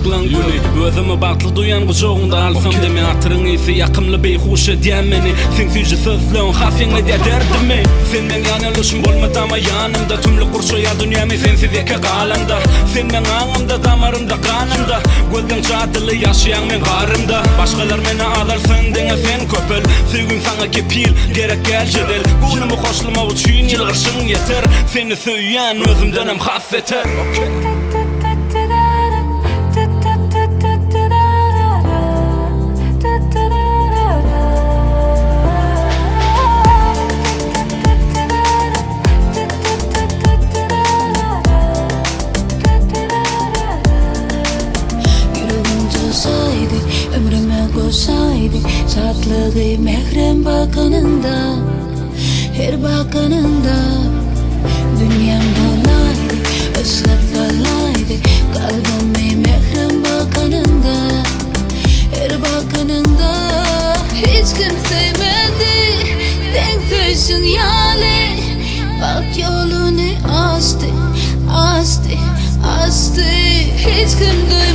kılan günü. Özüme batlı duyan kucağında alsam deme atırın iyisi yakımlı beyhuş ediyen beni. Sen sücü sözlüğün hafyenle de derdimi. Senden yanılışım olmadı ama yanımda. Tümlü kurşuya dünyamı sensiz eke kalamda. Sen ben ağımda, damarımda, kanımda. Gözden çatılı yaşayan men karımda. Başkalar meni adarsın dene sen köpül. Sevgin sana kepil, gerek gel cedel. Kunumu hoşlama uçuyun yılgışın yeter. Seni söyleyen özümden hem hasseter. Ömrüme koşsaydı şartlığı mehrem bakınında, her bakınında. Dünyam dolaydı, ıslak dolaydı, kalbimi mehrem bakınında, her bakınında. Hiç kim sevmedi, denk düşsün yale. Bak yolunu astı, astı, astı. Hiç kim duymadı.